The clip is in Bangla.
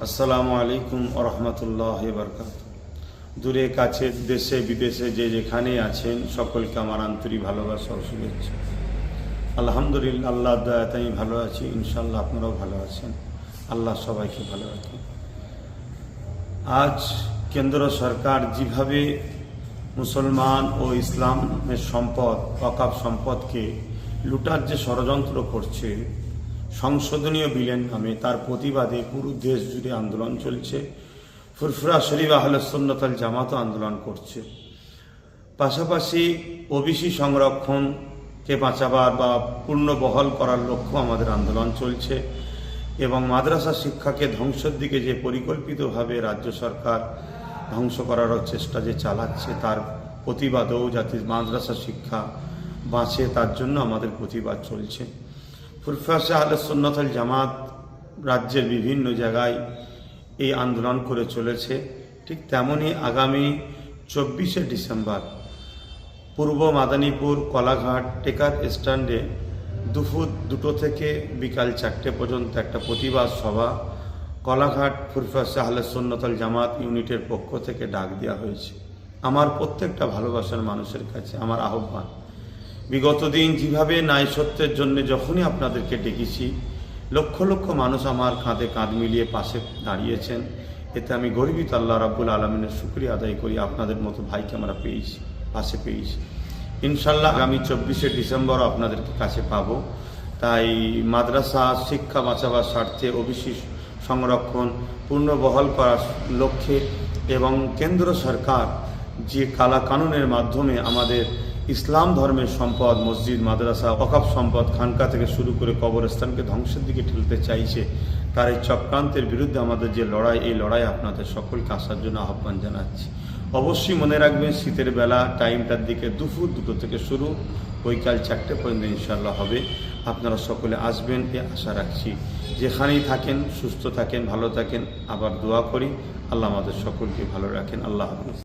আসসালামু আলাইকুম ওয়া রাহমাতুল্লাহি ওয়া বারাকাতুহু। দূরে কাছে দেশে বিদেশে যে যেখানে আছেন সকলকে আমার আন্তরিক ভালোবাসা ও শুভেচ্ছা। আলহামদুলিল্লাহ, আল্লাহর দয়াতে আমি ভালো আছি, ইনশাআল্লাহ আপনারাও ভালো আছেন। আল্লাহ সবাইকে ভালো রাখেন। আজ কেন্দ্র সরকার যেভাবে মুসলমান ও ইসলামের সম্পদ, ওয়াকফ সম্পদকে লুটার যে ষড়যন্ত্র করছে সংশোধনীয় বিলের নামে, তার প্রতিবাদে পুরো দেশ জুড়ে আন্দোলন চলছে। ফুরফুরা শরীফ আহলে সুন্নাত ওয়াল জামাতও আন্দোলন করছে। পাশাপাশি ওবিসি সংরক্ষণকে বাঁচাবার বা পূর্ণ বহাল করার লক্ষ্য আমাদের আন্দোলন চলছে এবং মাদ্রাসা শিক্ষাকে ধ্বংসের দিকে যে পরিকল্পিতভাবে রাজ্য সরকার ধ্বংস করার চেষ্টা যে চালাচ্ছে, তার প্রতিবাদেও যাতে মাদ্রাসা শিক্ষা বাঁচে তার জন্য আমাদের প্রতিবাদ চলছে। ফুরফুরা আহলে সুন্নাত ওয়াল জামাত রাজ্যের বিভিন্ন জায়গায় এই আন্দোলন করে চলেছে। ঠিক তেমনই আগামী 24শে ডিসেম্বর পূর্ব মাদারীপুর কলাঘাট টেকার স্ট্যান্ডে দুপুর 2টো থেকে বিকাল 4টে পর্যন্ত একটা প্রতিবাদ সভা কলাঘাট ফুরফুরা আহলে সুন্নাত ওয়াল জামাত ইউনিটের পক্ষ থেকে ডাক দেওয়া হয়েছে। আমার প্রত্যেকটা ভালোবাসার মানুষের কাছে আমার আহ্বান, বিগত দিন যেভাবে ন্যায় সত্যের জন্য যখনই আপনাদেরকে ডেকেছি, লক্ষ লক্ষ মানুষ আমার কাঁধে কাঁধ মিলিয়ে পাশে দাঁড়িয়েছেন। এতে আমি গর্বিত, আল্লাহ রাব্বুল আলামিনের শুকরিয়া আদায় করি। আপনাদের মতো ভাইকে আমরা পেয়েছি, পাশে পেয়েছি। ইনশাল্লাহ আগামী 24শে ডিসেম্বর আপনাদেরকে কাছে পাবো। তাই মাদ্রাসা শিক্ষা বাঁচাবার স্বার্থে ওবিসি সংরক্ষণ পূর্ণ বহাল করার লক্ষ্যে এবং কেন্দ্র সরকার যে কালা কানুনের মাধ্যমে আমাদের ইসলাম ধর্মের সম্পদ, মসজিদ, মাদ্রাসা, ওয়াকফ সম্পদ, খানকা থেকে শুরু করে কবরস্থানকে ধ্বংসের দিকে ঠেলতে চাইছে, তার এই চক্রান্তের বিরুদ্ধে আমাদের যে লড়াই, এই লড়াই আপনাদের সকলকে আসার জন্য আহ্বান জানাচ্ছি। অবশ্যই মনে রাখবেন, শীতের বেলা টাইমটার দিকে দুপুর 2টো থেকে শুরু, বৈকাল 4টে পর্যন্ত ইনশাআল্লাহ হবে। আপনারা সকলে আসবেন এ আশা রাখছি। যেখানেই থাকেন সুস্থ থাকেন, ভালো থাকেন। আবার দোয়া করি আল্লাহ আমাদের সকলকে ভালো রাখেন। আল্লাহ হাফেজ।